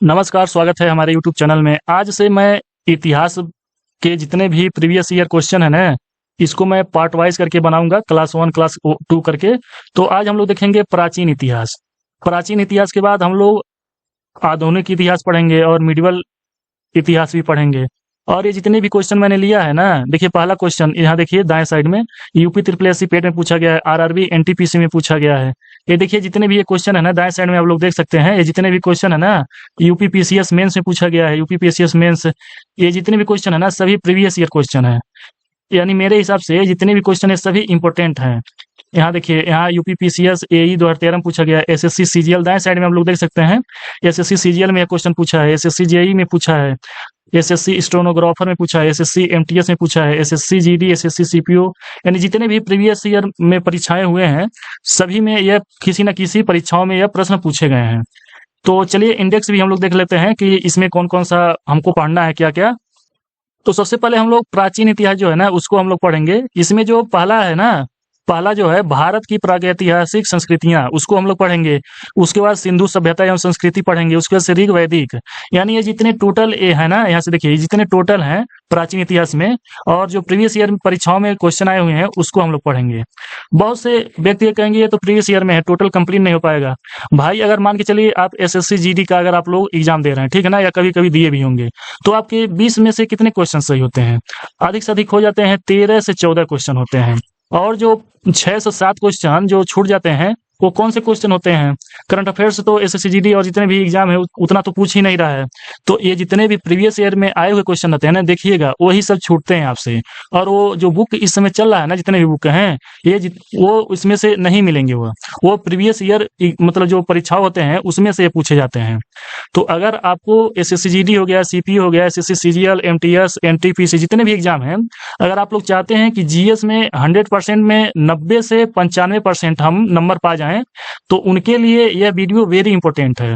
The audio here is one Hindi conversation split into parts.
नमस्कार, स्वागत है हमारे यूट्यूब चैनल में। आज से मैं इतिहास के जितने भी प्रीवियस ईयर क्वेश्चन है ना, इसको मैं पार्ट वाइज करके बनाऊंगा, क्लास 1 क्लास 2 करके। तो आज हम लोग देखेंगे प्राचीन इतिहास। प्राचीन इतिहास के बाद हम लोग आधुनिक इतिहास पढ़ेंगे और मिडिवल इतिहास भी पढ़ेंगे। और ये जितने भी क्वेश्चन मैंने लिया है ना, देखिए पहला क्वेश्चन यहाँ देखिए दाएं साइड में यूपी ट्रिपल एससी पेट में पूछा गया है, आरआरबी एनटीपीसी में पूछा गया है। ये देखिए जितने भी ये क्वेश्चन है ना, दाएं साइड में आप लोग देख सकते हैं, ये जितने भी क्वेश्चन है ना, यूपी पीसीएस मेंस में पूछा गया है। यूपी पीसीएस मेंस, ये जितने भी क्वेश्चन है ना, सभी प्रीवियस ईयर क्वेश्चन है। यानी मेरे हिसाब से जितने भी क्वेश्चन है सभी इंपॉर्टेंट हैं। यहाँ देखिए, यहाँ यूपी पीसीएस एई 2013 में पूछा गया है। एसएससी सीजीएल दाएं साइड में आप लोग देख सकते हैं, एसएससी सीजीएल में क्वेश्चन पूछा है, एसएससी जेई में पूछा है, एसएससी स्टेनोग्राफर में पूछा है, एसएससी एमटीएस में पूछा है, एसएससी जीडी, एसएससी सीपीओ। यानी जितने भी प्रीवियस ईयर में परीक्षाएं हुए हैं, सभी में यह किसी न किसी परीक्षाओं में यह प्रश्न पूछे गए हैं। तो चलिए इंडेक्स भी हम लोग देख लेते हैं कि इसमें कौन कौन सा हमको पढ़ना है, क्या क्या। तो सबसे पहले हम लोग प्राचीन इतिहास जो है ना, उसको हम लोग पढ़ेंगे। इसमें जो पहला है ना, पहला जो है भारत की प्रागैतिहासिक संस्कृतियां, उसको हम लोग पढ़ेंगे। उसके बाद सिंधु सभ्यता एवं संस्कृति पढ़ेंगे। उसके बाद से ऋग वैदिक। यानी ये जितने टोटल ये है ना, यहाँ से देखिए, ये जितने टोटल हैं प्राचीन इतिहास में और जो प्रीवियस ईयर परीक्षाओं में क्वेश्चन आए हुए हैं, उसको हम लोग पढ़ेंगे। बहुत से व्यक्ति ये कहेंगे ये तो प्रीवियस ईयर में है, टोटल कंप्लीट नहीं हो पाएगा। भाई अगर मान के चलिए आप एसएससी जीडी का अगर आप लोग एग्जाम दे रहे हैं, ठीक है ना, या कभी कभी दिए भी होंगे, तो आपके 20 में से कितने क्वेश्चन सही होते हैं? अधिक से अधिक हो जाते हैं 13 से 14 क्वेश्चन होते हैं। और जो 6 से 7 क्वेश्चन जो छूट जाते हैं, वो कौन से क्वेश्चन होते हैं? करंट अफेयर्स तो एसएससी जीडी और जितने भी एग्जाम है उतना तो पूछ ही नहीं रहा है। तो ये जितने भी प्रीवियस ईयर में आए हुए क्वेश्चन रहते हैं ना, देखिएगा वही सब छूटते हैं आपसे। और वो जो बुक इस समय चल रहा है ना, जितने भी बुक हैं, वो इसमें से नहीं मिलेंगे। वो प्रीवियस ईयर मतलब जो परीक्षाओं होते हैं उसमें से पूछे जाते हैं। तो अगर आपको एसएससी जीडी हो गया, सीपी हो गया, एसएससी सीजीएल, एमटीएस, एनटीपीसी, जितने भी एग्जाम हैं, अगर आप लोग चाहते हैं कि जीएस में 100% में 90 से 95% हम नंबर पा जाएं, तो उनके लिए यह वीडियो वेरी इंपॉर्टेंट है।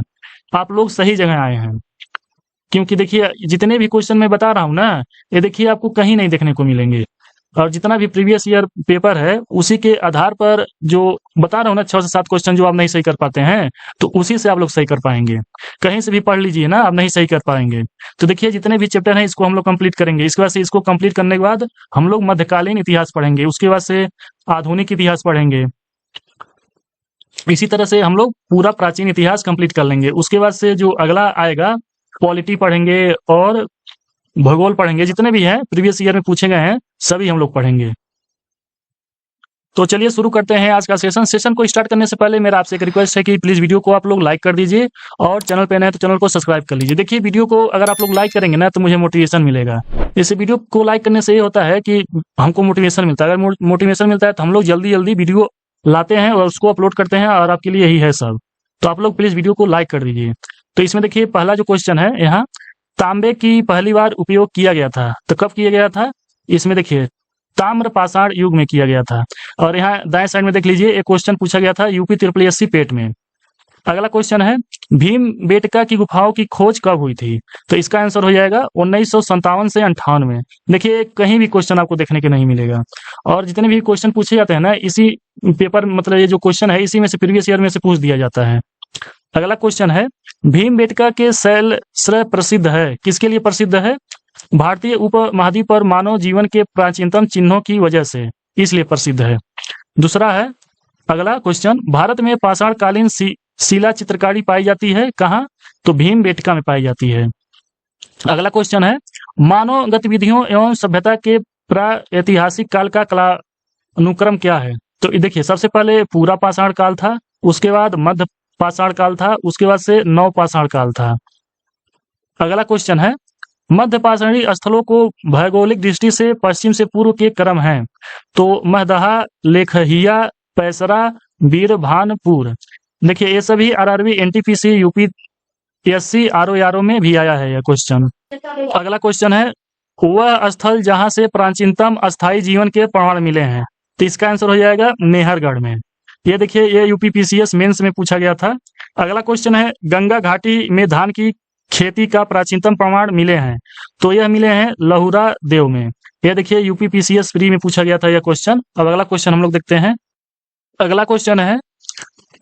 आप लोग सही जगह आए हैं, क्योंकि देखिए जितने भी क्वेश्चन मैं बता रहा हूं ना, ये देखिए आपको कहीं नहीं देखने को मिलेंगे। और जितना भी प्रीवियस ईयर पेपर है, उसी के आधार पर जो बता रहा हूँ ना, 6 से 7 क्वेश्चन जो आप नहीं सही कर पाते हैं, तो उसी से आप लोग सही कर पाएंगे। कहीं से भी पढ़ लीजिए ना, आप नहीं सही कर पाएंगे। तो देखिए जितने भी चैप्टर हैं, इसको हम लोग कंप्लीट करेंगे। इसके बाद से इसको कंप्लीट करने के बाद हम लोग मध्यकालीन इतिहास पढ़ेंगे। उसके बाद से आधुनिक इतिहास पढ़ेंगे। इसी तरह से हम लोग पूरा प्राचीन इतिहास कंप्लीट कर लेंगे। उसके बाद से जो अगला आएगा, पॉलिटी पढ़ेंगे और भूगोल पढ़ेंगे। जितने भी हैं प्रीवियस ईयर में पूछे गए हैं, सभी हम लोग पढ़ेंगे। तो चलिए शुरू करते हैं आज का सेशन। सेशन को स्टार्ट करने से पहले मेरा आपसे एक रिक्वेस्ट है कि प्लीज वीडियो को आप लोग लाइक कर दीजिए और चैनल पे नए तो चैनल को सब्सक्राइब कर लीजिए। देखिए वीडियो को अगर आप लोग लाइक करेंगे ना, तो मुझे मोटिवेशन मिलेगा। इसे वीडियो को लाइक करने से ये होता है कि हमको मोटिवेशन मिलता है। अगर मोटिवेशन मिलता है तो हम लोग जल्दी जल्दी वीडियो लाते हैं और उसको अपलोड करते हैं, और आपके लिए यही है सब। तो आप लोग प्लीज वीडियो को लाइक कर दीजिए। तो इसमें देखिए पहला जो क्वेश्चन है, यहाँ तांबे की पहली बार उपयोग किया गया था, तो कब किया गया था? इसमें देखिए ताम्र पाषाण युग में किया गया था। और यहाँ दाएं साइड में देख लीजिए, एक क्वेश्चन पूछा गया था यूपी ट्रिपल एससी पेट में। अगला क्वेश्चन है भीम बेटका की गुफाओं की खोज कब हुई थी? तो इसका आंसर हो जाएगा 1957 से 98। देखिए कहीं भी क्वेश्चन आपको देखने के नहीं मिलेगा। और जितने भी क्वेश्चन पूछे जाते हैं ना, इसी पेपर मतलब ये जो क्वेश्चन है, इसी में से प्रीवियस ईयर में से पूछ दिया जाता है। अगला क्वेश्चन है भीमबेटका के शैल श्रय प्रसिद्ध है, किसके लिए प्रसिद्ध है? भारतीय उपमहाद्वीप पर मानव जीवन के प्राचीनतम चिन्हों की वजह से, इसलिए प्रसिद्ध है। दूसरा है अगला क्वेश्चन, भारत में पाषाणकालीन शिला चित्रकारी पाई जाती है कहाँ? तो भीमबेटका में पाई जाती है। अगला क्वेश्चन है मानव गतिविधियों एवं सभ्यता के प्रागैतिहासिक काल का कालानुक्रम क्या है? तो देखिए सबसे पहले पूरा पाषाण काल था, उसके बाद मध्य पाषाण काल था, उसके बाद से नव पाषाण काल था। अगला क्वेश्चन है मध्य पाषाणी स्थलों को भौगोलिक दृष्टि से पश्चिम से पूर्व के क्रम हैं, तो महदहा, लेखहिया, पैसरा, वीरभानपुर। देखिए ये सभी आरआरबी, एनटीपीसी, यूपीएससी, आरओ में भी आया है यह क्वेश्चन। अगला क्वेश्चन है वह स्थल जहां से प्राचीनतम अस्थायी जीवन के प्रमाण मिले हैं, तो इसका आंसर हो जाएगा मेहरगढ़ में। ये देखिए ये यूपीपीसीएस मेंस में पूछा गया था। अगला क्वेश्चन है गंगा घाटी में धान की खेती का प्राचीनतम प्रमाण मिले हैं, तो यह मिले हैं लहुरा देव में। यह देखिए यूपीपीसीएस प्री में पूछा गया था यह क्वेश्चन। अब अगला क्वेश्चन हम लोग देखते हैं। अगला क्वेश्चन है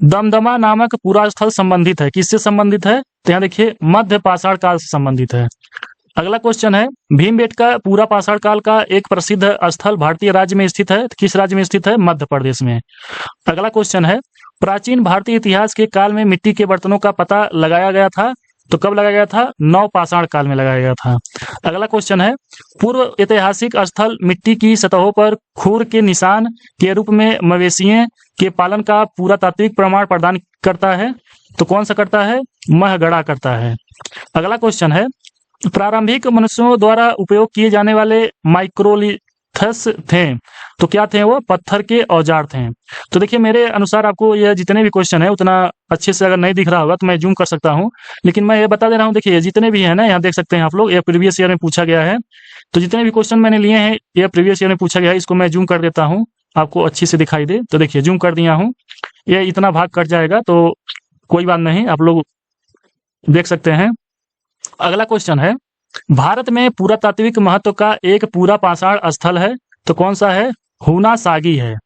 दमदमा नामक पूरा स्थल संबंधित है, किससे संबंधित है? तो यहाँ देखिए मध्य पाषाण काल से संबंधित है। अगला क्वेश्चन है, भीमबेटका पूरा पाषाण काल का एक प्रसिद्ध स्थल भारतीय राज्य में स्थित है, किस राज्य में स्थित है? मध्य प्रदेश में। अगला क्वेश्चन है, प्राचीन भारतीय इतिहास के काल में मिट्टी के बर्तनों का पता लगाया गया था, तो कब लगाया गया था? नवपाषाण काल में लगाया गया था। अगला क्वेश्चन है, पूर्व ऐतिहासिक स्थल मिट्टी की सतहों पर खूर के निशान के रूप में मवेशियों के पालन का पूरा तात्विक प्रमाण प्रदान करता है, तो कौन सा करता है? महगढ़ा करता है। अगला क्वेश्चन है, प्रारंभिक मनुष्यों द्वारा उपयोग किए जाने वाले माइक्रोलिथस थे, तो क्या थे वो? पत्थर के औजार थे। तो देखिए मेरे अनुसार आपको यह जितने भी क्वेश्चन है उतना अच्छे से अगर नहीं दिख रहा होगा तो मैं जूम कर सकता हूं, लेकिन मैं ये बता दे रहा हूं। देखिए जितने भी है ना, यहाँ देख सकते हैं आप लोग, ये प्रीवियस ईयर में पूछा गया है। तो जितने भी क्वेश्चन मैंने लिए हैं ये प्रीवियस ईयर में पूछा गया है। इसको मैं जूम कर देता हूँ, आपको अच्छी से दिखाई दे। तो देखिए जूम कर दिया हूँ, ये इतना भाग कट जाएगा तो कोई बात नहीं, आप लोग देख सकते हैं। अगला क्वेश्चन है, भारत में पुरातात्विक महत्व का एक पूरा पाषाण स्थल है, तो कौन सा है? हुना सागी है।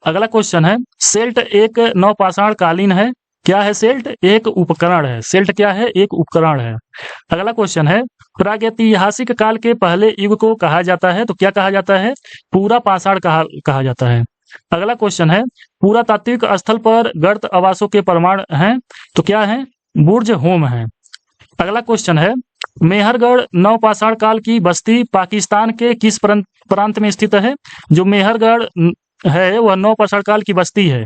अगला क्वेश्चन है, सेल्ट एक नवपाषाण कालीन है, क्या है सेल्ट? एक उपकरण है। सेल्ट क्या है? एक उपकरण है। अगला क्वेश्चन है, प्रागैतिहासिक काल के पहले युग को कहा जाता है, तो क्या कहा जाता है? पूरा पाषाण कहा जाता है। अगला क्वेश्चन है, पुरातात्विक स्थल पर गर्त आवासों के प्रमाण हैं, तो क्या है? बुर्ज होम है। अगला क्वेश्चन है, मेहरगढ़ नवपाषाण काल की बस्ती पाकिस्तान के किस प्रांत में स्थित है? जो मेहरगढ़ है वह नवपाषाण काल की बस्ती है,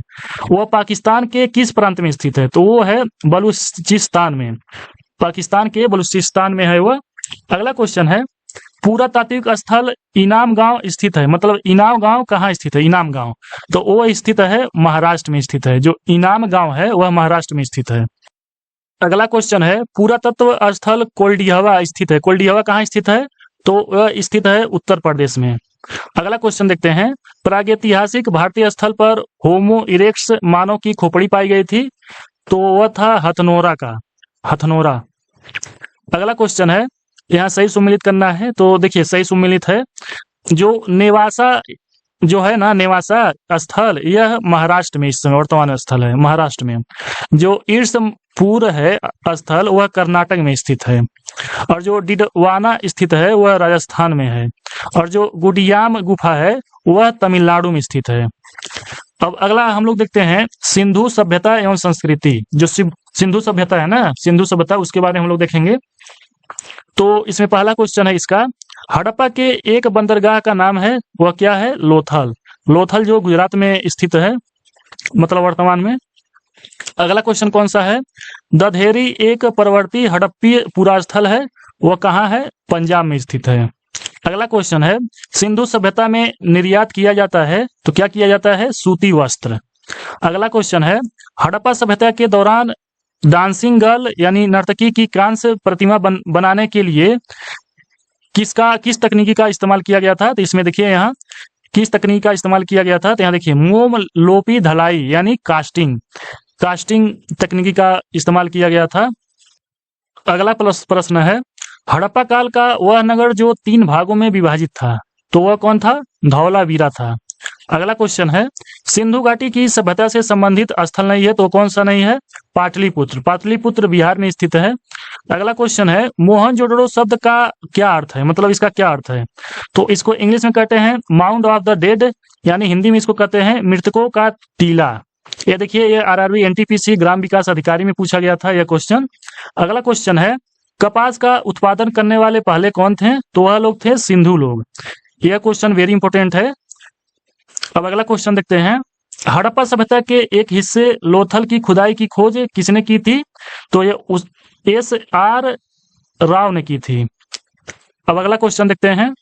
वह पाकिस्तान के किस प्रांत में स्थित है? तो वो है बलूचिस्तान में, पाकिस्तान के बलूचिस्तान में है वह। अगला क्वेश्चन है, पुरातात्विक स्थल इनाम गांव स्थित है, मतलब इनाम गांव कहाँ स्थित है? इनाम गांव, तो वो स्थित है महाराष्ट्र में स्थित है। जो इनाम गांव है वह महाराष्ट्र में स्थित है। अगला क्वेश्चन है, पुरातत्व स्थल कोल्डिहवा स्थित है, कोल्डिहवा कहाँ स्थित है? तो वह स्थित है उत्तर प्रदेश में। अगला क्वेश्चन देखते हैं, प्रागैतिहासिक भारतीय स्थल पर होमो इरेक्ट्स मानव की खोपड़ी पाई गई थी, तो वह था हथनोरा का, हथनोरा। अगला क्वेश्चन है, यहाँ सही सुमेलित करना है, तो देखिए सही सुमेलित है, जो नेवासा जो है ना, नेवासा स्थल यह महाराष्ट्र में इस समय वर्तमान स्थल है महाराष्ट्र में। जो ईर्षपुर है स्थल वह कर्नाटक में स्थित है, और जो डिडवाना स्थित है वह राजस्थान में है, और जो गुडियाम गुफा है वह तमिलनाडु में स्थित है। अब अगला हम लोग देखते हैं, सिंधु सभ्यता एवं संस्कृति। जो सिंधु सभ्यता है ना, सिंधु सभ्यता, उसके बारे में हम लोग देखेंगे। तो इसमें पहला क्वेश्चन है इसका, हड़प्पा के एक बंदरगाह का नाम है, वह क्या है? लोथल। लोथल जो गुजरात में स्थित है, मतलब वर्तमान में। अगला क्वेश्चन कौन सा है, दधेरी एक परवर्ती हड़प्पी पूरा स्थल है, वह कहाँ है? पंजाब में स्थित है। अगला क्वेश्चन है, सिंधु सभ्यता में निर्यात किया जाता है, तो क्या किया जाता है? सूती वस्त्र। अगला क्वेश्चन है, हड़प्पा सभ्यता के दौरान डांसिंग गर्ल यानी नर्तकी की कांस्य प्रतिमा बनाने के लिए किस तकनीकी का इस्तेमाल किया गया था? तो इसमें देखिए यहाँ किस तकनीक का इस्तेमाल किया गया था, तो यहाँ देखिए मोम लोपी धलाई यानी कास्टिंग तकनीकी का इस्तेमाल किया गया था। अगला प्रश्न है, हड़प्पा काल का वह नगर जो 3 भागों में विभाजित था, तो वह कौन था? धौलावीरा था। अगला क्वेश्चन है, सिंधु घाटी की सभ्यता से संबंधित स्थल नहीं है, तो कौन सा नहीं है? पाटलिपुत्र। पाटलिपुत्र बिहार में स्थित है। अगला क्वेश्चन है, मोहनजोदड़ो शब्द का क्या अर्थ है, मतलब इसका क्या अर्थ है? तो इसको इंग्लिश में कहते हैं माउंड ऑफ द डेड, यानी हिंदी में इसको कहते हैं मृतकों का टीला। ये देखिए, ये आरआरबी एनटीपीसी ग्राम विकास अधिकारी में पूछा गया था यह क्वेश्चन। अगला क्वेश्चन है, कपास का उत्पादन करने वाले पहले कौन थे? तो वह लोग थे सिंधु लोग। यह क्वेश्चन वेरी इंपोर्टेंट है। अब अगला क्वेश्चन देखते हैं, हड़प्पा सभ्यता के एक हिस्से लोथल की खुदाई की खोज किसने की थी? तो ये SR राव ने की थी। अब अगला क्वेश्चन देखते हैं,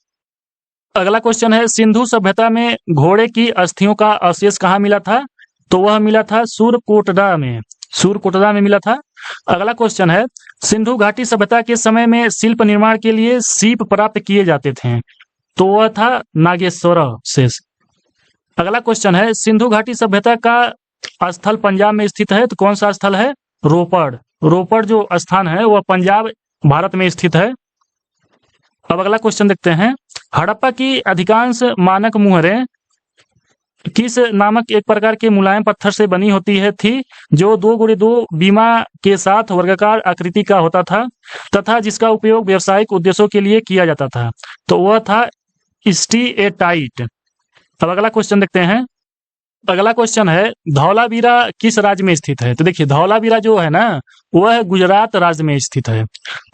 अगला क्वेश्चन है, सिंधु सभ्यता में घोड़े की अस्थियों का अवशेष कहाँ मिला था? तो वह मिला था सूरकोटड़ा में मिला था। अगला क्वेश्चन है, सिंधु घाटी सभ्यता के समय में शिल्प निर्माण के लिए सीप प्राप्त किए जाते थे, तो वह था नागेश्वर से। अगला क्वेश्चन है, सिंधु घाटी सभ्यता का स्थल पंजाब में स्थित है, तो कौन सा स्थल है? रोपड़ जो स्थान है वह पंजाब भारत में स्थित है। अब अगला क्वेश्चन देखते हैं, हड़प्पा की अधिकांश मानक मुहरें किस नामक एक प्रकार के मुलायम पत्थर से बनी होती है थी, जो 2x2 बीमा के साथ वर्गाकार आकृति का होता था तथा जिसका उपयोग व्यावसायिक उद्देश्यों के लिए किया जाता था। तो वह था स्टीएटाइट। अब अगला क्वेश्चन देखते हैं। अगला क्वेश्चन है, धौलावीरा किस राज्य में स्थित है? तो देखिए धौलावीरा जो है ना, वह गुजरात राज्य में स्थित है।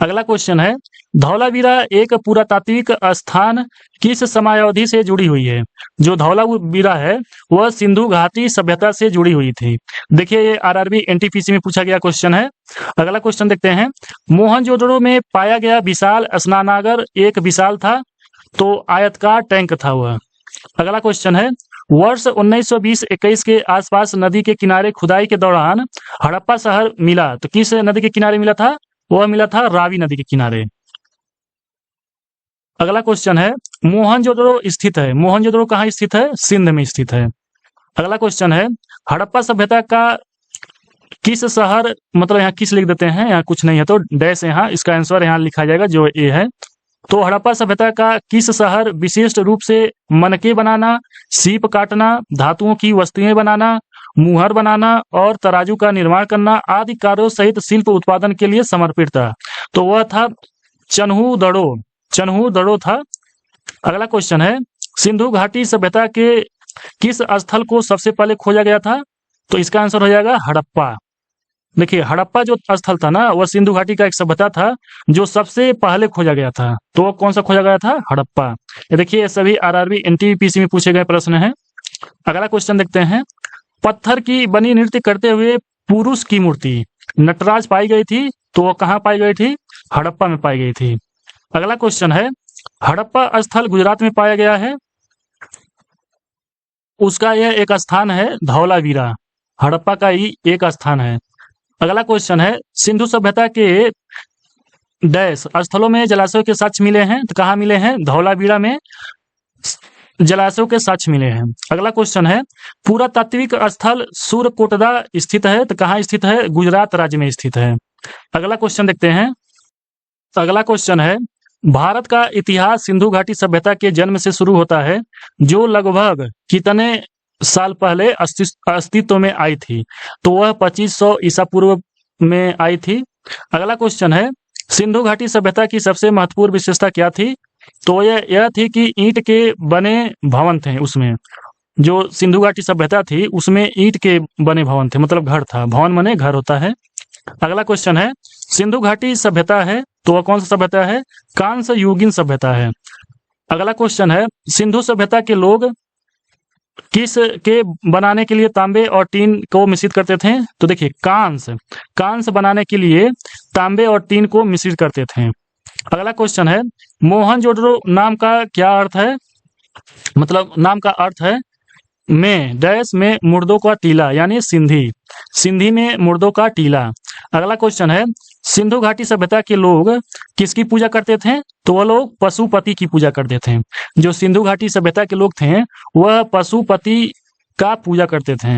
अगला क्वेश्चन है, धौलावीरा एक पुरातात्विक स्थान किस समयावधि से जुड़ी हुई है? जो धौलावीरा है वह सिंधु घाटी सभ्यता से जुड़ी हुई थी। देखिए ये आरआरबी एनटीपीसी में पूछा गया क्वेश्चन है। अगला क्वेश्चन देखते हैं, मोहनजोदड़ो में पाया गया विशाल स्नानागार एक विशाल था, तो आयतकार टैंक था वह। अगला क्वेश्चन है, वर्ष 1920-21 के आसपास नदी के किनारे खुदाई के दौरान हड़प्पा शहर मिला, तो किस नदी के किनारे मिला था? वह मिला था रावी नदी के किनारे। अगला क्वेश्चन है, मोहनजोदड़ो स्थित है, मोहनजोदड़ो कहाँ स्थित है? सिंध में स्थित है। अगला क्वेश्चन है, हड़प्पा सभ्यता का किस शहर, मतलब यहाँ किस लिख देते हैं, यहाँ कुछ नहीं है तो डैश, यहाँ इसका आंसर यहाँ लिखा जाएगा जो ए है। तो हड़प्पा सभ्यता का किस शहर विशिष्ट रूप से मनके बनाना, सीप काटना, धातुओं की वस्तुएं बनाना, मुहर बनाना और तराजू का निर्माण करना आदि कार्यों सहित शिल्प उत्पादन के लिए समर्पित था? तो वह था चन्हूदड़ो, चन्हूदड़ो था। अगला क्वेश्चन है, सिंधु घाटी सभ्यता के किस स्थल को सबसे पहले खोजा गया था? तो इसका आंसर हो जाएगा हड़प्पा। देखिए हड़प्पा जो स्थल था ना, वह सिंधु घाटी का एक सभ्यता था जो सबसे पहले खोजा गया था। तो वो कौन सा खोजा गया था? हड़प्पा। ये देखिए सभी आरआरबी एनटीपीसी में पूछे गए प्रश्न हैं। अगला क्वेश्चन देखते हैं, पत्थर की बनी नृत्य करते हुए पुरुष की मूर्ति नटराज पाई गई थी, तो वो कहाँ पाई गई थी? हड़प्पा में पाई गई थी। अगला क्वेश्चन है, हड़प्पा स्थल गुजरात में पाया गया है, उसका यह एक स्थान है धौलावीरा, हड़प्पा का ही एक स्थान है। अगला क्वेश्चन है, सिंधु सभ्यता के डैश स्थलों में जलाशयों के साक्ष्य मिले हैं, तो कहाँ मिले हैं? धौलावीरा में जलाशयों के साक्ष्य मिले हैं। अगला क्वेश्चन है, पुरातात्विक स्थल सूर्यकोटदा स्थित है, तो कहाँ स्थित है? गुजरात राज्य में स्थित है। अगला क्वेश्चन देखते हैं। अगला क्वेश्चन है, भारत का इतिहास सिंधु घाटी सभ्यता के जन्म से शुरू होता है, जो लगभग कितने साल पहले अस्तित्व में आई थी? तो वह 2500 ईसा पूर्व में आई थी। अगला क्वेश्चन है, सिंधु घाटी सभ्यता की सबसे महत्वपूर्ण विशेषता क्या थी? तो यह थी कि ईंट के बने भवन थे। उसमें जो सिंधु घाटी सभ्यता थी उसमें ईंट के बने भवन थे, मतलब घर था, भवन माने घर होता है। अगला क्वेश्चन है, सिंधु घाटी सभ्यता है तो वह कौन सा सभ्यता है? कांस्य युगीन सभ्यता है। अगला क्वेश्चन है, सिंधु सभ्यता के लोग किस के बनाने के लिए तांबे और टीन को मिश्रित करते थे? तो देखिए कांस्य बनाने के लिए तांबे और टीन को मिश्रित करते थे। अगला क्वेश्चन है, मोहनजोदड़ो नाम का क्या अर्थ है? मतलब नाम का अर्थ है में डैश में मुर्दों का टीला, यानी सिंधी में मुर्दों का टीला। अगला क्वेश्चन है, सिंधु घाटी सभ्यता के लोग किसकी पूजा करते थे? तो वह लोग पशुपति की पूजा करते थे। जो सिंधु घाटी सभ्यता के लोग थे वह पशुपति का पूजा करते थे।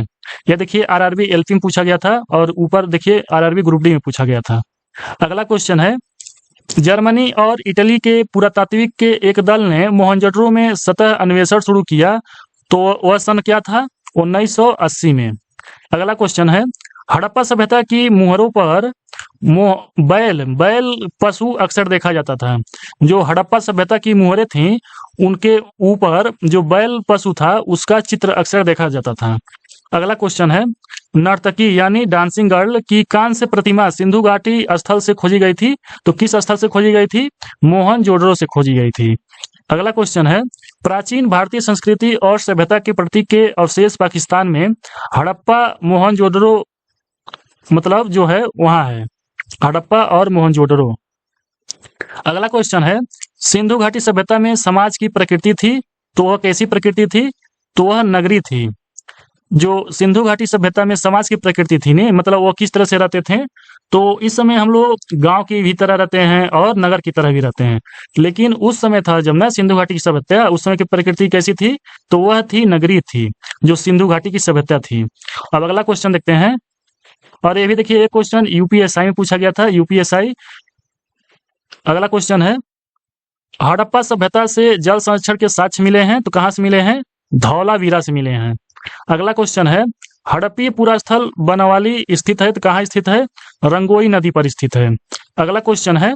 यह देखिए आरआरबी एलपी में पूछा गया था और ऊपर देखिए आरआरबी ग्रुप डी में पूछा गया था। अगला क्वेश्चन है, जर्मनी और इटली के पुरातात्विक के एक दल ने मोहनजोदड़ो में सतह अन्वेषण शुरू किया, तो वह सन क्या था? 1980 में। अगला क्वेश्चन है, हड़प्पा सभ्यता की मुहरों पर बैल पशु अक्सर देखा जाता था। जो हड़प्पा सभ्यता की मुहरें थीं उनके ऊपर जो बैल पशु था उसका चित्र अक्सर देखा जाता था। अगला क्वेश्चन है, नर्तकी यानी डांसिंग गर्ल की कांस्य प्रतिमा सिंधु घाटी स्थल से खोजी गई थी, तो किस स्थल से खोजी गई थी? मोहनजोदड़ो से खोजी गई थी। अगला क्वेश्चन है, प्राचीन भारतीय संस्कृति और सभ्यता के प्रतीक के अवशेष पाकिस्तान में हड़प्पा मोहनजोदड़ो मतलब जो है वहां है, हड़प्पा और मोहनजोदड़ो। अगला क्वेश्चन है, सिंधु घाटी सभ्यता में समाज की प्रकृति थी, तो वह कैसी प्रकृति थी? तो वह नगरी थी। जो सिंधु घाटी सभ्यता में समाज की प्रकृति थी नहीं, मतलब वो किस तरह से रहते थे? तो इस समय हम लोग गांव की भी तरह रहते हैं और नगर की तरह भी रहते हैं, लेकिन उस समय था जब ना सिंधु घाटी की सभ्यता, उस समय की प्रकृति कैसी थी? तो वह थी नगरी थी, जो सिंधु घाटी की सभ्यता थी। अब अगला क्वेश्चन देखते हैं, और ये भी देखिए एक क्वेश्चन यूपीएसआई में पूछा गया था, यूपीएसआई। अगला क्वेश्चन है, हड़प्पा सभ्यता से जल संरक्षण के साक्ष्य मिले हैं, तो कहाँ से मिले हैं? धौलावीरा से मिले हैं। अगला क्वेश्चन है, हड़प्पी पुरा स्थल बनवाली स्थित है तो कहाँ स्थित है? रंगोई नदी पर स्थित है। अगला क्वेश्चन है,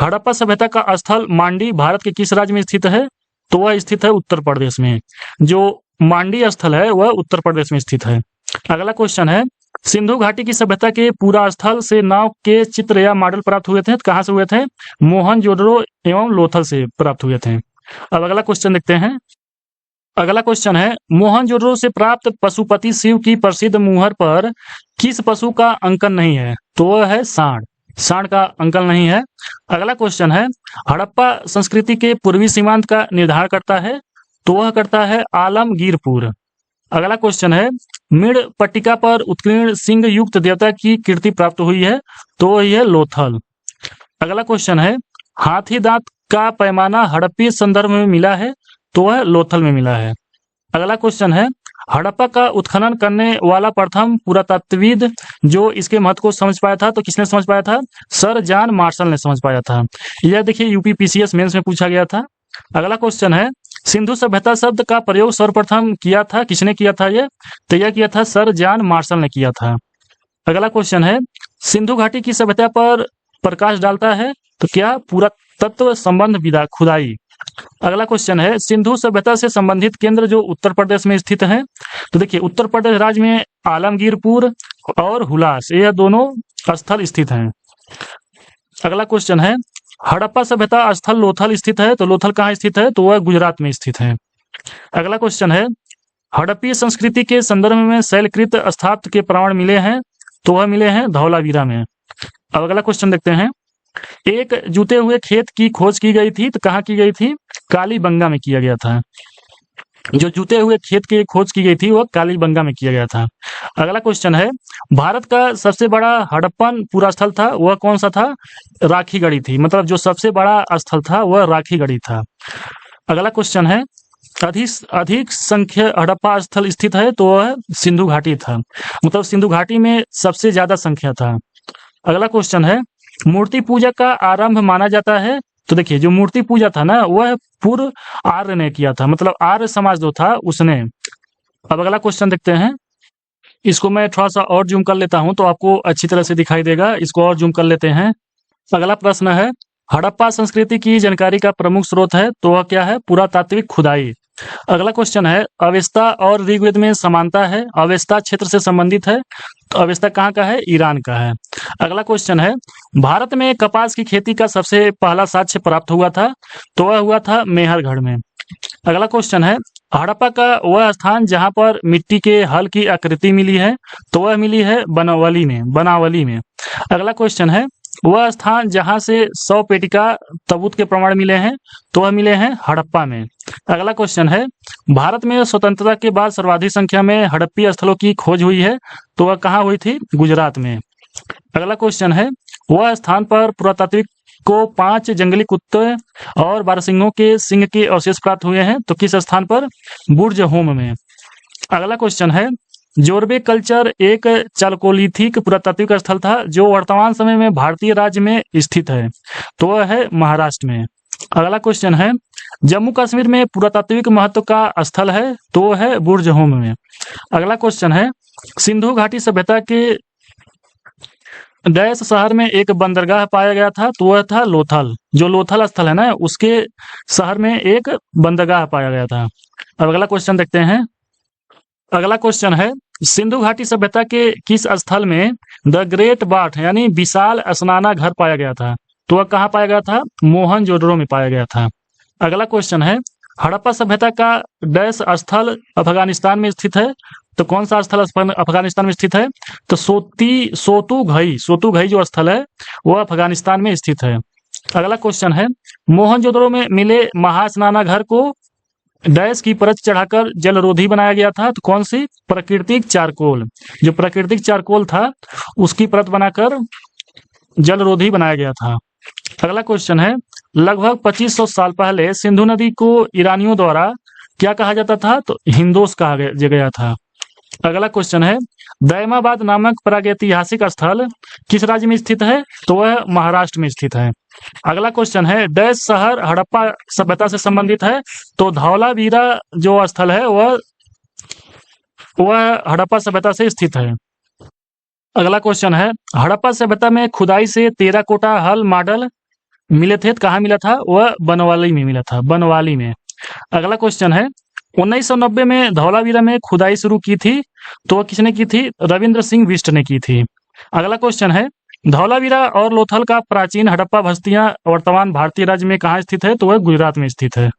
हड़प्पा सभ्यता का स्थल मांडी भारत के किस राज्य में स्थित है? तो वह स्थित है उत्तर प्रदेश में। जो मांडी स्थल है वह उत्तर प्रदेश में स्थित है। अगला क्वेश्चन है, सिंधु घाटी की सभ्यता के पूरा स्थल से नाव के चित्र या मॉडल प्राप्त हुए थे तो कहाँ से हुए थे? मोहनजोदड़ो एवं लोथल से प्राप्त हुए थे। अब अगला क्वेश्चन देखते हैं। अगला क्वेश्चन है, मोहनजोदड़ो से प्राप्त पशुपति शिव की प्रसिद्ध मुहर पर किस पशु का अंकन नहीं है? तो वह है सांड। सांड का अंकन नहीं है। अगला क्वेश्चन है, हड़प्पा संस्कृति के पूर्वी सीमांत का निर्धारण करता है तो वह करता है आलमगीरपुर। अगला क्वेश्चन है, मीड़ पट्टिका पर उत्कीर्ण सिंह युक्त देवता की कीर्ति प्राप्त हुई है तो वह है लोथल। अगला क्वेश्चन है, हाथी दांत का पैमाना हड़प्पी संदर्भ में मिला है तो वह लोथल में मिला है। अगला क्वेश्चन है, हड़प्पा का उत्खनन करने वाला प्रथम पुरातत्वविद जो इसके महत्व को समझ पाया था तो किसने समझ पाया था? सर जॉन मार्शल ने समझ पाया था। यह देखिए यूपी पीसीएस मेंस में पूछा गया था। अगला क्वेश्चन है, सिंधु सभ्यता शब्द का प्रयोग सर्वप्रथम किया था किसने किया था? ये तो यह किया था सर जॉन मार्शल ने किया था। अगला क्वेश्चन है, सिंधु घाटी की सभ्यता पर प्रकाश डालता है तो क्या? पुरातत्व संबंध विदा खुदाई। अगला क्वेश्चन है, सिंधु सभ्यता से संबंधित केंद्र जो उत्तर प्रदेश में स्थित है तो देखिए उत्तर प्रदेश राज्य में आलमगीरपुर और हुलास यह दोनों स्थल स्थित हैं। अगला क्वेश्चन है, हड़प्पा सभ्यता स्थल लोथल स्थित है तो लोथल कहाँ स्थित है? तो वह गुजरात में स्थित है। अगला क्वेश्चन है, हड़प्पी संस्कृति के संदर्भ में शैलकृत स्थापत्य के प्रमाण मिले हैं तो वह मिले हैं धौलावीरा में। अब अगला क्वेश्चन देखते हैं, एक जूते हुए खेत की खोज की गई थी तो कहाँ की गई थी? कालीबंगा में किया गया था। जो जूते हुए खेत की खोज की गई थी वह कालीबंगा में किया गया था। अगला क्वेश्चन है, भारत का सबसे बड़ा हड़प्पन पूरा स्थल था वह कौन सा था? राखीगढ़ी थी। मतलब जो सबसे बड़ा स्थल था वह राखीगढ़ी था। अगला क्वेश्चन है, अधिक संख्य हड़प्पा स्थल स्थित है तो वह सिंधु घाटी था। मतलब सिंधु घाटी में सबसे ज्यादा संख्या था। अगला क्वेश्चन है, मूर्ति पूजा का आरंभ माना जाता है तो देखिए जो मूर्ति पूजा था ना वह पूर्व आर्य ने किया था। मतलब आर्य समाज जो था उसने। अब अगला क्वेश्चन देखते हैं। इसको मैं थोड़ा सा और जूम कर लेता हूं तो आपको अच्छी तरह से दिखाई देगा। इसको और जूम कर लेते हैं। अगला प्रश्न है, हड़प्पा संस्कृति की जानकारी का प्रमुख स्रोत है तो वह क्या है? पुरातात्विक खुदाई। अगला क्वेश्चन है, अवेस्ता और ऋग्वेद में समानता है। अवेस्ता क्षेत्र से संबंधित है तो अवेस्ता कहाँ का है? ईरान का है। अगला क्वेश्चन है, भारत में कपास की खेती का सबसे पहला साक्ष्य प्राप्त हुआ था तो वह हुआ था मेहरगढ़ में। अगला क्वेश्चन है, हड़प्पा का वह स्थान जहां पर मिट्टी के हल की आकृति मिली है तो वह मिली है बनावली में। अगला क्वेश्चन है, वह स्थान जहां से 100 पेटिका तबूत के प्रमाण मिले हैं तो वह मिले हैं हड़प्पा में। अगला क्वेश्चन है, भारत में स्वतंत्रता के बाद सर्वाधिक संख्या में हड़प्पी स्थलों की खोज हुई है तो वह कहाँ हुई थी? गुजरात में। अगला क्वेश्चन है, वह स्थान पर पुरातात्विक को 5 जंगली कुत्ते और बारहसिंघों के सिंह के अवशेष प्राप्त हुए हैं तो किस स्थान पर? बुर्ज होम में। अगला क्वेश्चन है, जोरबे कल्चर एक चालकोलिथिक पुरातात्विक स्थल था जो वर्तमान समय में भारतीय राज्य में स्थित है तो वह है महाराष्ट्र में। अगला क्वेश्चन है, जम्मू कश्मीर में पुरातात्विक महत्व का स्थल है तो वह है बुर्ज होम में। अगला क्वेश्चन है, सिंधु घाटी सभ्यता के डैश शहर में एक बंदरगाह पाया गया था तो वह था लोथल। जो लोथल स्थल है ना उसके शहर में एक बंदरगाह पाया गया था। अब अगला क्वेश्चन देखते हैं। अगला क्वेश्चन है, सिंधु घाटी सभ्यता के किस स्थल में द ग्रेट बाथ यानी विशाल स्नानाघर पाया गया था तो वह कहाँ पाया गया था? मोहनजोदड़ो में पाया गया था। अगला क्वेश्चन है, हड़प्पा सभ्यता का डैश स्थल अफगानिस्तान में स्थित है तो कौन सा स्थल अफगानिस्तान में स्थित है? तो सोतुघई जो स्थल है वह अफगानिस्तान में स्थित है। अगला क्वेश्चन है, मोहनजोदड़ो में मिले महास्नानाघर को डैश की परत चढ़ाकर जलरोधी बनाया गया था तो कौन सी? प्राकृतिक चारकोल। जो प्राकृतिक चारकोल था उसकी परत बनाकर जलरोधी बनाया गया था। अगला क्वेश्चन है, लगभग 2500 साल पहले सिंधु नदी को ईरानियों द्वारा क्या कहा जाता था? तो हिंदोस कहा गया था। अगला क्वेश्चन है, दैमाबाद नामक प्रागैतिहासिक स्थल किस राज्य में स्थित है? तो वह महाराष्ट्र में स्थित है। अगला क्वेश्चन है, डैश शहर हड़प्पा सभ्यता से संबंधित है तो धौलावीरा जो स्थल है वह वह हड़प्पा सभ्यता से स्थित है। अगला क्वेश्चन है, हड़प्पा सभ्यता में खुदाई से टेराकोटा हल मॉडल मिले थे, तो कहाँ मिला था? वह बनवाली में मिला था, बनवाली में। अगला क्वेश्चन है, 1990 में धौलावीरा में खुदाई शुरू की थी, तो वह किसने की थी? रविंद्र सिंह बिष्ट ने की थी। अगला क्वेश्चन है, धौलावीरा और लोथल का प्राचीन हड़प्पा बस्तियां वर्तमान भारतीय राज्य में कहाँ स्थित है? तो वह गुजरात में स्थित है।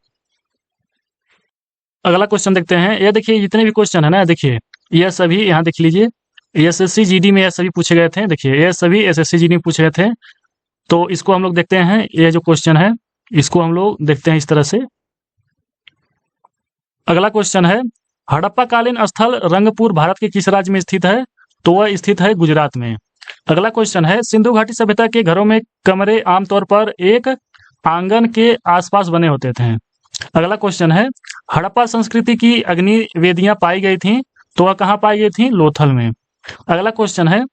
अगला क्वेश्चन देखते हैं। ये देखिए जितने भी क्वेश्चन है ना, देखिए यह सभी यहाँ देख लीजिए, एसएससी जीडी में यह सभी पूछे गए थे। देखिए ये सभी एसएससी जीडी में पूछे गए थे। तो इसको हम लोग देखते हैं, ये जो क्वेश्चन है इसको हम लोग देखते हैं इस तरह से। अगला क्वेश्चन है, हड़प्पा कालीन स्थल रंगपुर भारत के किस राज्य में स्थित है? तो वह स्थित है गुजरात में। अगला क्वेश्चन है, सिंधु घाटी सभ्यता के घरों में कमरे आमतौर पर एक आंगन के आसपास बने होते थे। अगला क्वेश्चन है, हड़प्पा संस्कृति की अग्नि वेदियां पाई गई थी, तो वह कहाँ पाई गई थी? लोथल में। अगला क्वेश्चन है,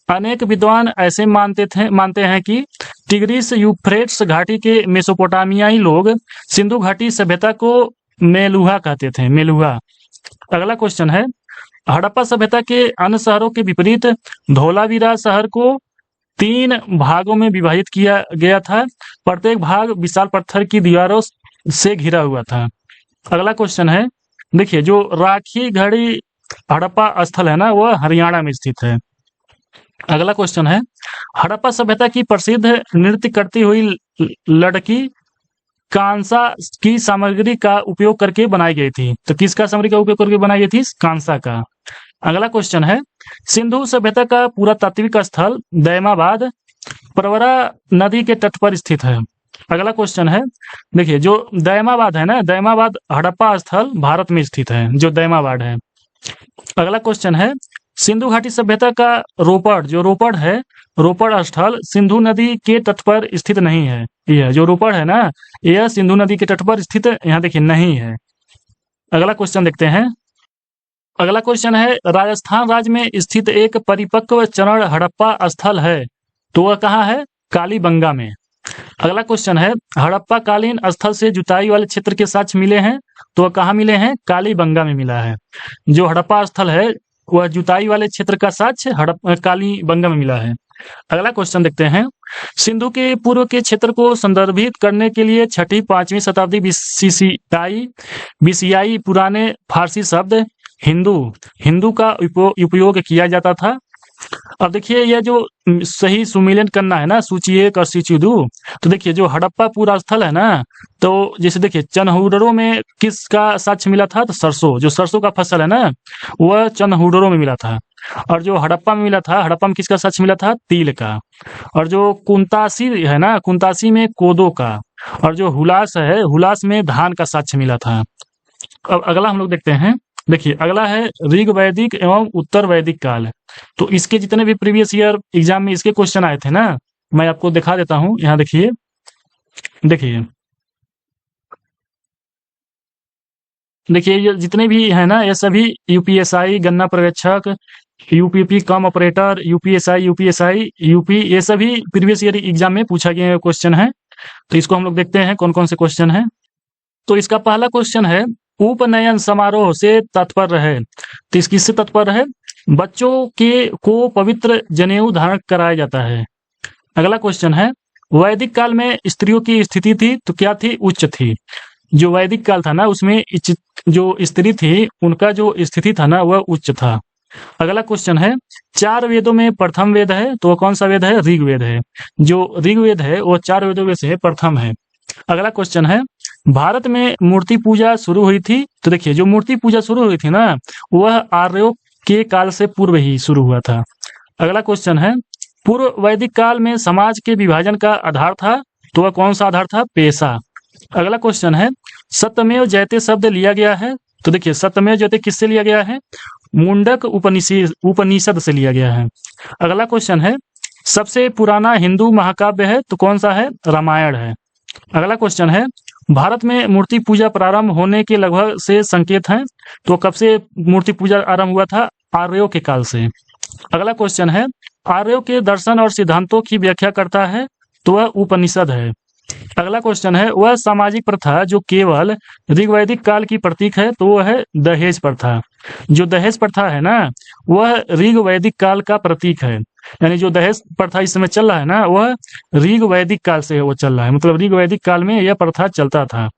अनेक विद्वान ऐसे मानते हैं कि टिग्रिस यूफ्रेट्स घाटी के मेसोपोटामियाई लोग सिंधु घाटी सभ्यता को मेलुहा कहते थे, मेलुहा। अगला क्वेश्चन है, हड़प्पा सभ्यता के अन्य शहरों के विपरीत धौलावीरा शहर को 3 भागों में विभाजित किया गया था, प्रत्येक भाग विशाल पत्थर की दीवारों से घिरा हुआ था। अगला क्वेश्चन है, देखिए जो राखी घड़ी हड़प्पा स्थल है ना, वह हरियाणा में स्थित है। अगला क्वेश्चन है, हड़प्पा सभ्यता की प्रसिद्ध नृत्य करती हुई लड़की कांसा की सामग्री का उपयोग करके बनाई गई थी, तो किसका सामग्री का उपयोग करके बनाई गई थी? कांसा का। अगला क्वेश्चन है, सिंधु सभ्यता का पुरातात्विक स्थल दैमाबाद प्रवरा नदी के तट पर स्थित है। अगला क्वेश्चन है, देखिए जो दैमाबाद है ना, दैमाबाद हड़प्पा स्थल भारत में स्थित है, जो दैमाबाद है। अगला क्वेश्चन है, सिंधु घाटी सभ्यता का रोपड़, जो रोपड़ है, रोपड़ स्थल सिंधु नदी के तट पर स्थित नहीं है। यह जो रोपड़ है ना, यह सिंधु नदी के तट पर स्थित यहाँ देखिए नहीं है। अगला क्वेश्चन देखते हैं। अगला क्वेश्चन है, राजस्थान राज्य में स्थित एक परिपक्व चरण हड़प्पा स्थल है, तो वह कहाँ है? कालीबंगा में। अगला क्वेश्चन है, हड़प्पा कालीन स्थल से जुताई वाले क्षेत्र के साक्ष्य मिले हैं, तो वह कहाँ मिले हैं? कालीबंगा में मिला है। जो हड़प्पा स्थल है वह जुताई वाले क्षेत्र का साक्ष्य कालीबंगा में मिला है। अगला क्वेश्चन देखते हैं, सिंधु के पूर्व के क्षेत्र को संदर्भित करने के लिए 6वीं-5वीं शताब्दी बीसीई पुराने फारसी शब्द हिंदू का उपयोग किया जाता था। अब देखिए यह जो सही सुमेलन करना है ना, सूची 1 और सूची 2, तो देखिए जो हड़प्पा पूरा स्थल है ना, तो जैसे देखिए चनहुडरों में किसका साक्ष्य मिला था? तो सरसों, जो सरसों का फसल है ना, वह चनहुडरों में मिला था। और जो हड़प्पा में मिला था, हड़प्पा में किसका साक्ष्य मिला था? तिल का। और जो कुंतासी है ना, कुंतासी में कोदो का। और जो हुलास है, हुलास में धान का साक्ष्य मिला था। अब अगला हम लोग देखते हैं। देखिए अगला है ऋग वैदिक एवं उत्तर वैदिक काल। तो इसके जितने भी प्रीवियस ईयर एग्जाम में इसके क्वेश्चन आए थे ना, मैं आपको दिखा देता हूँ। यहाँ देखिए, देखिए ये जितने भी है ना, ये सभी यूपीएसआई, गन्ना पर्यवेक्षक, यूपीपी कम ऑपरेटर, यूपीएसआई, यूपी, ये सभी प्रीवियस ईयर एग्जाम में पूछा गया क्वेश्चन है। तो इसको हम लोग देखते हैं कौन कौन से क्वेश्चन है। तो इसका पहला क्वेश्चन है, उपनयन समारोह से तात्पर्य है, तो इस किससे तात्पर्य है? बच्चों को पवित्र जनेऊ धारण कराया जाता है। अगला क्वेश्चन है, वैदिक काल में स्त्रियों की स्थिति थी, तो क्या थी? उच्च थी। जो वैदिक काल था ना, उसमें जो स्त्री थी उनका जो स्थिति था ना, वह उच्च था। अगला क्वेश्चन है, 4 वेदों में प्रथम वेद है, तो वह कौन सा वेद है? ऋग्वेद है। जो ऋग्वेद है वो 4 वेदों में से प्रथम है। अगला क्वेश्चन है, भारत में मूर्ति पूजा शुरू हुई थी, तो देखिए जो मूर्ति पूजा शुरू हुई थी ना, वह आर्यों के काल से पूर्व ही शुरू हुआ था। अगला क्वेश्चन है, पूर्व वैदिक काल में समाज के विभाजन का आधार था, तो वह कौन सा आधार था? पेशा। अगला क्वेश्चन है, सत्यमेव जयते शब्द लिया गया है, तो देखिए सत्यमेव जयते किससे लिया गया है? मुंडक उपनिषद से लिया गया है। अगला क्वेश्चन है, सबसे पुराना हिंदू महाकाव्य है, तो कौन सा है? रामायण है। अगला क्वेश्चन है, भारत में मूर्ति पूजा प्रारंभ होने के लगभग से संकेत हैं, तो कब से मूर्ति पूजा आरंभ हुआ था? आर्यों के काल से। अगला क्वेश्चन है, आर्यों के दर्शन और सिद्धांतों की व्याख्या करता है, तो वह उपनिषद है। अगला क्वेश्चन है, वह सामाजिक प्रथा जो केवल ऋग्वैदिक काल की प्रतीक है, तो वह है दहेज प्रथा। जो दहेज प्रथा है ना, वह ऋग्वैदिक काल का प्रतीक है। यानी जो दहेज प्रथा इस समय चल रहा है ना, वह ऋग्वैदिक काल से वो चल रहा है, मतलब ऋग्वैदिक काल में यह प्रथा चलता था।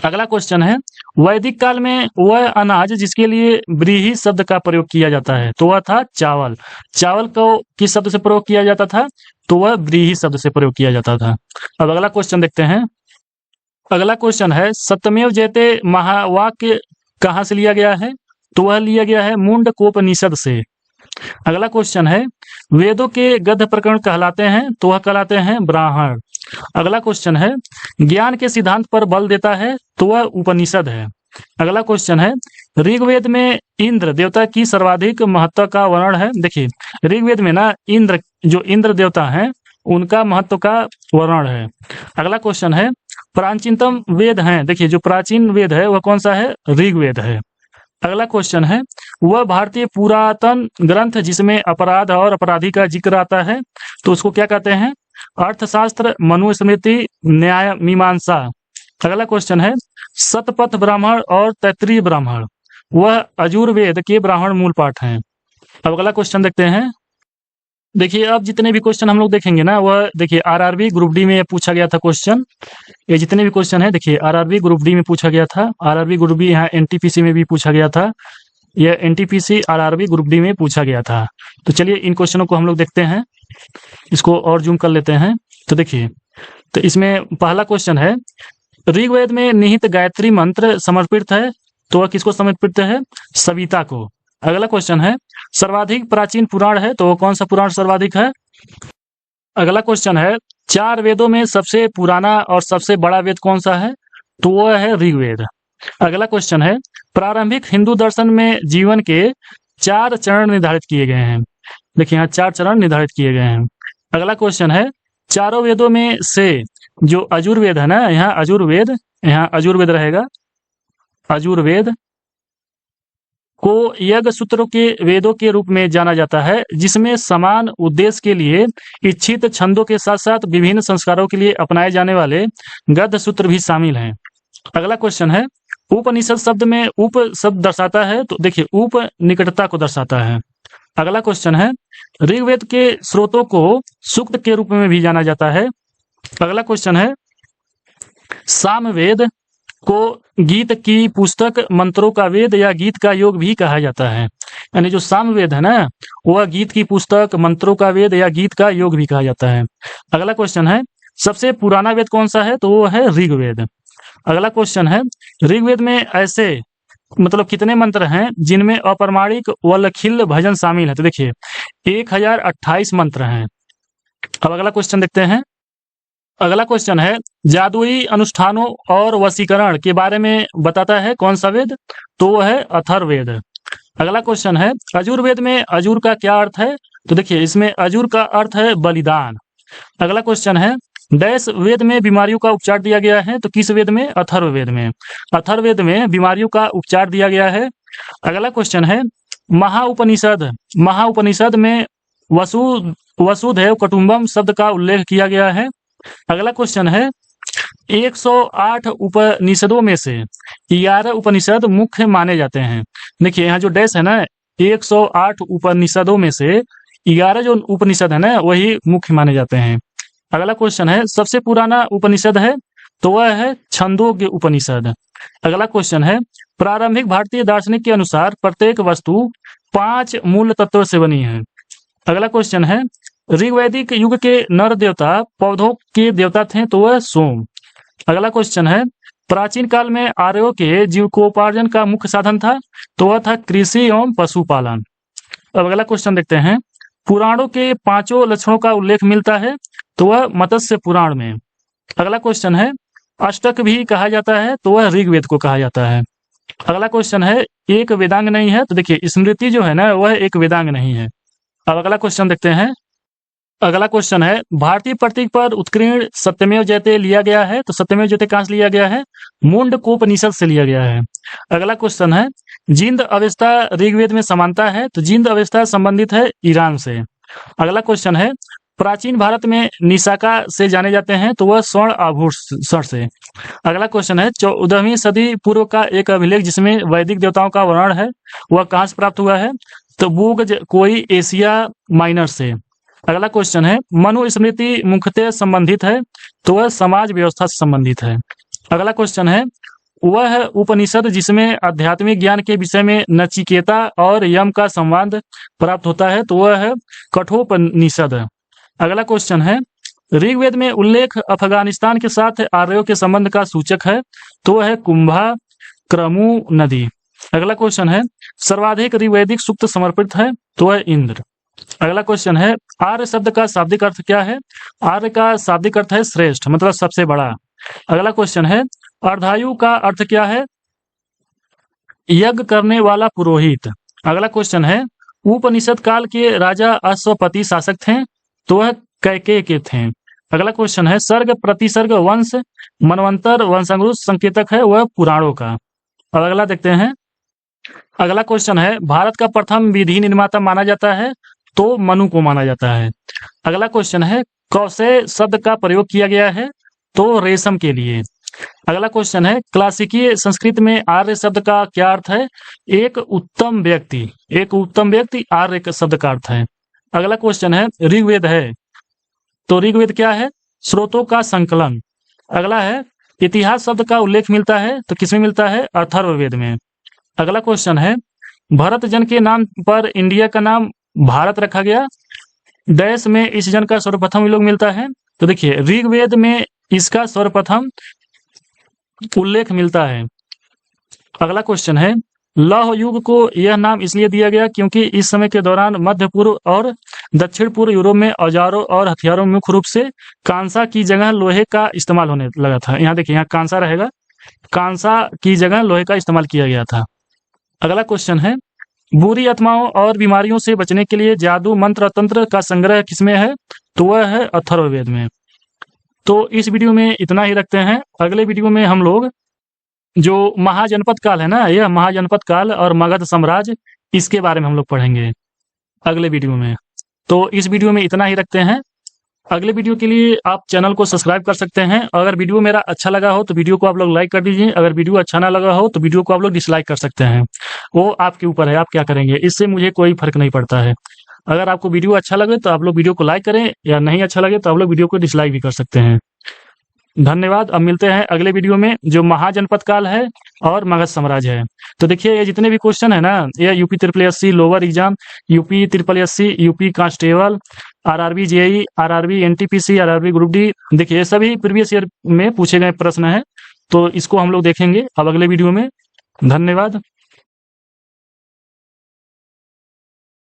अगला क्वेश्चन है, वैदिक काल में वह अनाज जिसके लिए व्रीहि शब्द का प्रयोग किया जाता है, तो वह था चावल। चावल को किस शब्द से प्रयोग किया जाता था, तो वह व्रीहि शब्द से प्रयोग किया जाता था। अब अगला क्वेश्चन देखते हैं। अगला क्वेश्चन है, सत्यमेव जयते महावाक्य कहाँ से लिया गया है, तो वह लिया गया है मुंडकोपनिषद से। अगला क्वेश्चन है, वेदों के गद्य प्रकरण कहलाते हैं, तो वह कहलाते हैं ब्राह्मण। अगला क्वेश्चन है, ज्ञान के सिद्धांत पर बल देता है, तो वह उपनिषद है। अगला क्वेश्चन है, ऋग्वेद में इंद्र देवता की सर्वाधिक महत्व का वर्णन है। देखिए, ऋग्वेद में ना इंद्र देवता हैं, उनका महत्व का वर्णन है। अगला क्वेश्चन है, प्राचीनतम वेद हैं। देखिए, जो प्राचीन वेद है वह कौन सा है, ऋग्वेद है। अगला क्वेश्चन है, वह भारतीय पुरातन ग्रंथ जिसमें अपराध और अपराधी का जिक्र आता है, तो उसको क्या कहते हैं, अर्थशास्त्र, मनुस्मृति, न्याय मीमांसा। अगला क्वेश्चन है, शतपथ ब्राह्मण और तैत्तिरीय ब्राह्मण वह अजुर्वेद के ब्राह्मण मूल पाठ हैं। अब अगला क्वेश्चन देखते हैं। देखिए, अब जितने भी क्वेश्चन हम लोग देखेंगे ना, वह देखिए आरआरबी ग्रुप डी में पूछा गया था क्वेश्चन। ये जितने भी क्वेश्चन है, देखिए आरआरबी ग्रुप डी में पूछा गया था, आरआरबी ग्रुप डी यहाँ एनटीपीसी में भी पूछा गया था, यह एनटीपीसी आरआरबी ग्रुप डी में पूछा गया था। तो चलिए इन क्वेश्चनों को हम लोग देखते हैं, इसको और जूम कर लेते हैं। तो देखिए, तो इसमें पहला क्वेश्चन है, ऋग्वेद में निहित गायत्री मंत्र समर्पित है, तो वह किसको समर्पित है, सविता को। अगला क्वेश्चन है, सर्वाधिक प्राचीन पुराण है, तो कौन सा पुराण सर्वाधिक है। अगला क्वेश्चन है, 4 वेदों में सबसे पुराना और सबसे बड़ा वेद कौन सा है, तो वह है ऋग्वेद। अगला क्वेश्चन है, प्रारंभिक हिंदू दर्शन में जीवन के 4 चरण निर्धारित किए गए हैं। देखिए, यहाँ 4 चरण निर्धारित किए गए हैं। अगला क्वेश्चन है, चारों वेदों में से जो अजुर्वेद है ना, यहाँ अजुर्वेद रहेगा, अजुर्वेद को यज्ञ सूत्रों के वेदों के रूप में जाना जाता है, जिसमें समान उद्देश्य के लिए इच्छित छंदों के साथ साथ विभिन्न संस्कारों के लिए अपनाए जाने वाले गद्य सूत्र भी शामिल हैं। अगला क्वेश्चन है, उपनिषद शब्द में उप शब्द दर्शाता है, तो देखिए उप निकटता को दर्शाता है। अगला क्वेश्चन है, ऋग्वेद के स्रोतों को सूक्त के रूप में भी जाना जाता है। अगला क्वेश्चन है, सामवेद को गीत की पुस्तक, मंत्रों का वेद या गीत का योग भी कहा जाता है। यानी जो सामवेद है ना, वह गीत की पुस्तक, मंत्रों का वेद या गीत का योग भी कहा जाता है। अगला क्वेश्चन है, सबसे पुराना वेद कौन सा है, तो वो है ऋग्वेद। अगला क्वेश्चन है, ऋग्वेद में ऐसे मतलब कितने मंत्र हैं जिनमें अप्रमाणिक वल्लखिल्य भजन शामिल है, तो देखिए 1028 मंत्र हैं। अब अगला क्वेश्चन देखते हैं। अगला क्वेश्चन है, जादुई अनुष्ठानों और वशीकरण के बारे में बताता है कौन सा वेद, तो वह है अथर्ववेद। अगला क्वेश्चन है, अजुर्वेद में अजुर का क्या अर्थ है, तो देखिए इसमें अजुर का अर्थ है बलिदान। अगला क्वेश्चन है, डैश वेद में बीमारियों का उपचार दिया गया है, तो किस वेद में, अथर्ववेद में। अथर्ववेद में बीमारियों का उपचार दिया गया है। अगला क्वेश्चन है, महाउपनिषद में वसुधैव कुटुंबम शब्द का उल्लेख किया गया है। अगला क्वेश्चन है, 108 उपनिषदों में से 11 उपनिषद मुख्य माने जाते हैं। देखिए यहाँ जो डैश है ना, 108 उपनिषदों में से 11 जो उपनिषद है ना, वही मुख्य माने जाते हैं। अगला क्वेश्चन है, सबसे पुराना उपनिषद है, तो वह है छंदोग्य उपनिषद। अगला क्वेश्चन है, प्रारंभिक भारतीय दार्शनिक के अनुसार प्रत्येक वस्तु 5 मूल तत्वों से बनी है। अगला क्वेश्चन है, ऋग्वैदिक युग के नर देवता पौधों के देवता थे, तो वह सोम। अगला क्वेश्चन है, प्राचीन काल में आर्यों के जीविकोपार्जन का मुख्य साधन था, तो वह था कृषि एवं पशुपालन। अब अगला क्वेश्चन देखते हैं, पुराणों के 5 लक्षणों का उल्लेख मिलता है, तो वह मत्स्य पुराण में। अगला क्वेश्चन है, अष्टक भी कहा जाता है, तो वह ऋग्वेद को कहा जाता है। अगला क्वेश्चन है, एक वेदांग नहीं है, तो देखिए स्मृति जो है ना, वह एक वेदांग नहीं है। अब अगला क्वेश्चन देखते हैं। अगला क्वेश्चन है, भारतीय प्रतीक पर उत्कीर्ण सत्यमेव जयते लिया गया है, तो सत्यमेव जयते कहां से लिया गया है, मुंडकोपनिषद से लिया गया है। अगला क्वेश्चन है, जिंद अवस्था ऋग्वेद में समानता है, तो जिंद अवस्था संबंधित है ईरान से। अगला क्वेश्चन है, प्राचीन भारत में निशाका से जाने जाते हैं, तो वह स्वर्ण आभूषण से। अगला क्वेश्चन है 14वीं सदी पूर्व का एक अभिलेख जिसमें वैदिक देवताओं का वर्णन है, वह कहाँ से प्राप्त हुआ है? तो बुक कोई एशिया माइनर से। अगला क्वेश्चन है मनुस्मृति मुख्यतः संबंधित है, तो वह समाज व्यवस्था से संबंधित है। अगला क्वेश्चन है वह उपनिषद जिसमें आध्यात्मिक ज्ञान के विषय में नचिकेता और यम का संवाद प्राप्त होता है, तो वह है कठोपनिषद। अगला क्वेश्चन है ऋग्वेद में उल्लेख अफगानिस्तान के साथ आर्यों के संबंध का सूचक है, तो वह है कुंभा क्रमु नदी। अगला क्वेश्चन है सर्वाधिक ऋग्वेदिक सूक्त समर्पित है, तो वह इंद्र। अगला क्वेश्चन है आर्य शब्द का शाब्दिक अर्थ क्या है? आर्य का शाब्दिक अर्थ है श्रेष्ठ, मतलब सबसे बड़ा। अगला क्वेश्चन है अर्धायु का अर्थ क्या है? यज्ञ करने वाला पुरोहित। अगला क्वेश्चन है उपनिषद काल के राजा अश्वपति शासक थे, तो वह कैकेय के थे। अगला क्वेश्चन है सर्ग प्रतिसर्ग वंश मनवंतर वंशानुरूप संकेतक है, वह पुराणों का। अब अगला देखते हैं। अगला क्वेश्चन है भारत का प्रथम विधि निर्माता माना जाता है, तो मनु को माना जाता है। अगला क्वेश्चन है कौशे शब्द का प्रयोग किया गया है, तो रेशम के लिए। अगला क्वेश्चन है क्लासिकीय संस्कृत में आर्य शब्द का क्या अर्थ है? एक उत्तम व्यक्ति। एक उत्तम व्यक्ति आर्य शब्द का अर्थ है। अगला क्वेश्चन है ऋग्वेद है, तो ऋग्वेद क्या है? स्रोतों का संकलन। अगला है इतिहास शब्द का उल्लेख मिलता है, तो किसमें मिलता है? अथर्ववेद में। अगला क्वेश्चन है भरत जन के नाम पर इंडिया का नाम भारत रखा गया, देश में इस जन का सर्वप्रथम विलोक मिलता है, तो देखिए ऋग्वेद में इसका सर्वप्रथम उल्लेख मिलता है। अगला क्वेश्चन है लौह युग को यह नाम इसलिए दिया गया क्योंकि इस समय के दौरान मध्य पूर्व और दक्षिण पूर्व यूरोप में औजारों और हथियारों में मुख्य रूप से कांसा की जगह लोहे का इस्तेमाल होने लगा था। यहाँ देखिए, यहाँ कांसा रहेगा, कांसा की जगह लोहे का इस्तेमाल किया गया था। अगला क्वेश्चन है बुरी आत्माओं और बीमारियों से बचने के लिए जादू मंत्र तंत्र का संग्रह किसमें है? तो वह है अथर्ववेद में। तो इस वीडियो में इतना ही रखते हैं। अगले वीडियो में हम लोग जो महाजनपद काल है ना, यह महाजनपद काल और मगध साम्राज्य, इसके बारे में हम लोग पढ़ेंगे अगले वीडियो में। तो इस वीडियो में इतना ही रखते हैं। अगले वीडियो के लिए आप चैनल को सब्सक्राइब कर सकते हैं। अगर वीडियो मेरा अच्छा लगा हो तो वीडियो को आप लोग लाइक कर दीजिए। अगर वीडियो अच्छा ना लगा हो तो वीडियो को आप लोग डिसलाइक कर सकते हैं, वो आपके ऊपर है, आप क्या करेंगे, इससे मुझे कोई फर्क नहीं पड़ता है। अगर आपको वीडियो अच्छा लगे तो आप लोग वीडियो को लाइक करें, या नहीं अच्छा लगे तो आप लोग वीडियो को डिसलाइक भी कर सकते हैं। धन्यवाद। अब मिलते हैं अगले वीडियो में जो महाजनपद काल है और मगध साम्राज्य है। तो देखिए ये जितने भी क्वेश्चन है ना, ये UP SSS lower exam, UP SSS, UP constable, RRB JE, RRB NTPC, RRB group D, देखिए ये सभी प्रीवियस ईयर में पूछे गए प्रश्न है। तो इसको हम लोग देखेंगे अब अगले वीडियो में। धन्यवाद।